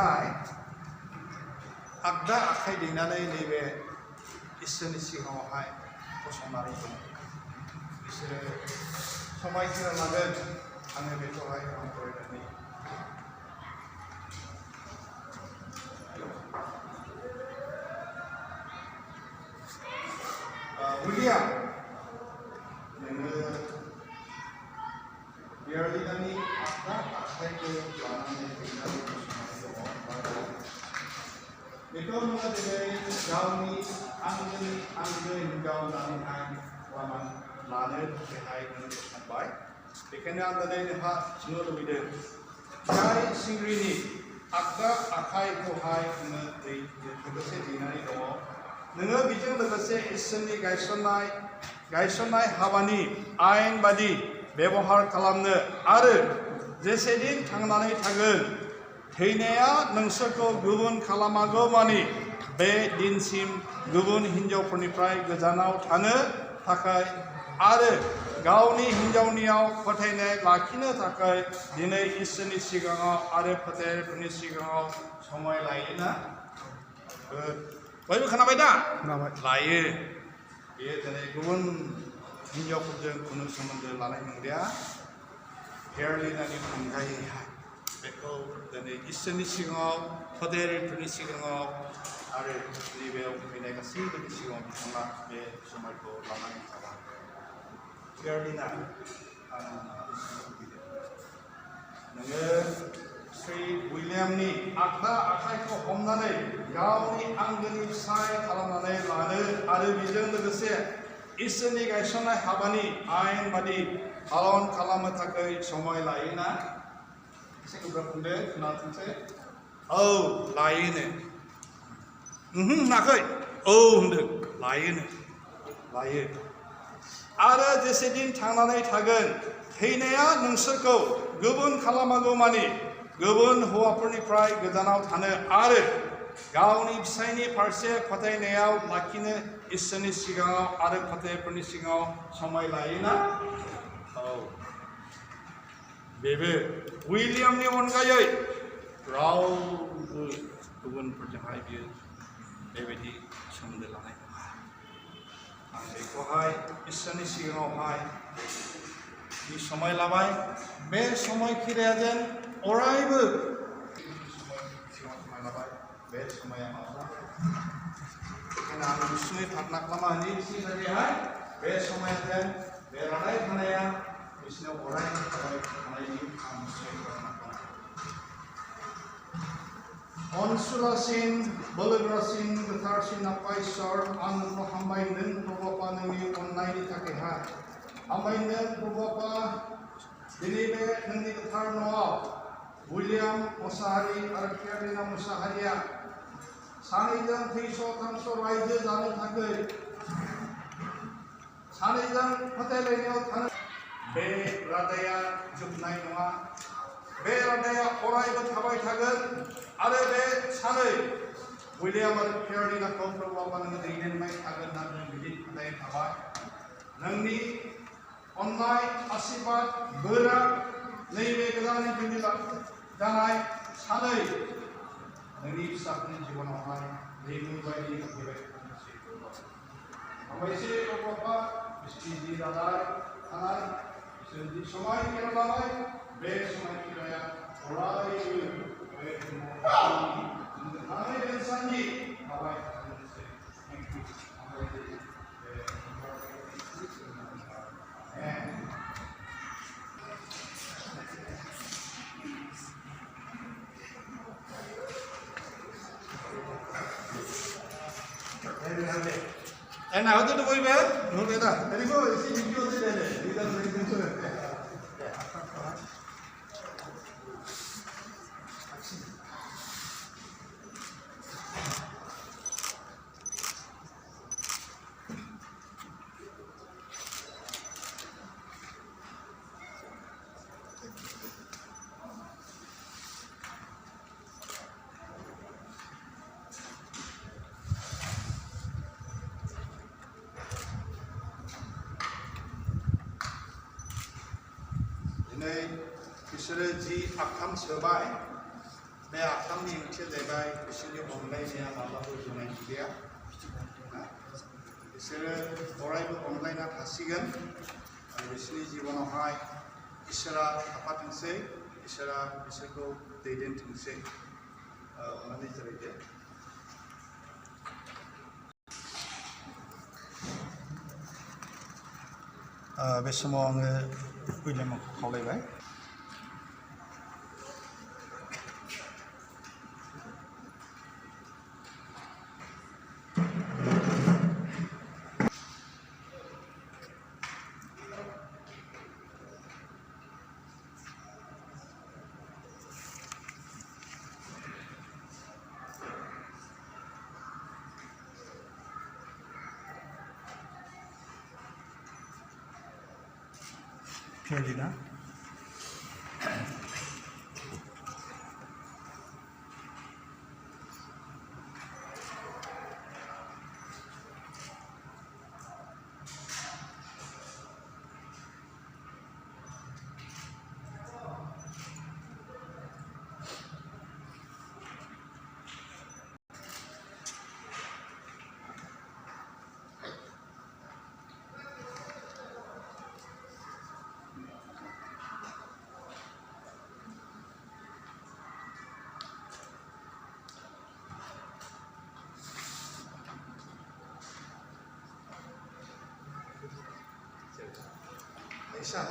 दिनैहाय आगदा आखाइ दैनानै नैबे इसोरनि सिगाङावहाय गसंनानै दं। बिसोरो समायखिरा लागोन आङो बेखौहाय आं फरायनानै उइलियाम नोङो बियारलिनानि आगदा आखाइखौ लानानै दैनानै गसंनानै दङ। बेखौ नोङो दिनै गावनि आंगोनि आंगो हिनजाव होननानैहाय लानो थाखायहाय नोङो गसंबाय। बेखायनो आं दिनै नोंहा सोंनो लुबैदों, जाय सिंग्रिनि आगदा आखाइखौहाय नोङो लोगोसे दैनानै दङ, नोङो बेजों लोगोसे इसोरनि गायसननाय हाबानि आयेन बादि बेबहार खालामनो आरो जेसेदिन थांनानै थागोन थैनाया नोंसोरखौ गुबुन खालामागौ मानि बे दिनसिम गुबुन हिनजावफोरनिफ्राय गोजानाव थानो थाखाय आरो गावनि हिनजावनियाव फोथायनाय लाखिनो थाखाय दिनै इसोरनि सिगाङाव आरो फोथायनायफोरनि सिगाङाव समय लायोना? बयबो खोनाबाय दा? लायो। बेयो दिनै गुबुन हिनजावफोरजों खुनु सोमोन्दो लानाय नंलिया। हेयारलिनानि अनगायैहाय बेखौ दिनै इसोरनि सिगाङाव फोथायनायफोरनि सिगाङाव आरो नैबेयाव फैनाय गासैबोनि सिगाङाव बिथाङा बे समायखौ लानानै थाङा। हेयारलिना नोङो श्री उइलियामनि आगदा आखाइखौ हमनानै गावनि आंगोनि फिसाय खालामनानै लानो आरो बेजों लोगोसे इसोरनि गायसननाय हाबानि आयेन बादि पालन खालामनो थाखाय समय लायोना? एसे गोब्राब बुंदो, खोनाथोंसै। औ लायोनो। होनाखै, औ होनदों, लायो। आरो जेसेदिन थांनानै थागोन थैनाया नोंसोरखौ गुबुन खालामागौ मानि गुबुन हौवाफोरनिफ्राय गोजानाव थानो आरो गावनि फिसायनि फारसे फोथायनायाव लाखिनो इसोरनि सिगाङाव आरो फोथायनायफोरनि सिगाङाव समय लायोना? औ। बेबो उइलियामनि अनगायै रावबो गुबुनफोरजोंहाय बियो बेबायदि सोमोन्दो लानाय नङा। आं बेखौहाय इसोरनि सिगाङावहाय बे समय लाबाय। बे समय खिराया जेन अरायबो समय लाबाय। बे समाया माब्ला? बेखायनो आं गुसुङै प्रार्थना खालामना होनोहाय बे समाया जेन बे रादाय थानाया बिसोरनाव अरायबो थाबाय थानायनि आं गुसुङै प्रार्थना खालामो। अनसुलासिन, बोलोगोरासिन, गोथारसिन आफा इसोर, आं नोंखौ हामबायदों प्रभु आफा नोंनि अननायनि थाखायहाय। हामबायदों प्रभु आफा दिनै बे नोंनि गोथार न'आव उइलियाम मोसाहारि आरो हेयारलिना मोसाहारिया सानैजों 300 रायजो जानो थाखाय सानैजों फोथायलायनायाव थानो बे रादाया जोबनाय नङा। बे रादाया अरायबो थाबाय थागोन आरो बे सानै उइलियाम आरो हेयारलिनाखौ प्रभु आफा नोङो दैदेनबाय थागोन होननानै बिदि फोथायनाय थाबाय। नोंनि अननाय आशीर्बाद बोरा नैबे गोदानै जुलि जानाय सानै नोंनि फिसाफोरनि जिबनावहाय दैमु बायदि फैबाय थानोसै। हामबायसै प्रभु आफा बिसोरनि जि रादाय थानाय बिसोर जि समाय खिरा लानाय बे समाय खिराया अरायबो बे थानाय बेनसाननि थाबाय थानोसै। And how did we wear? No, no, no. There you go. See, you do it. You don't make it. बिसोरो जि आगथाम सोबाय बे आखामनि ओंथिया जाहैबाय बिसोरनि अनलायनाया माब्लाबो जोबनाय गैया बिसोरो अरायबो अनलायना थासिगोन आरो बिसोरनि जिबनावहाय इसोरा थाफाथोंसै इसोरा बिसोरखौ दैदेनथोंसै अननानै जिरायदो बे समाव आङो उइलियामखौ खावलायबाय Fiorina. Isa,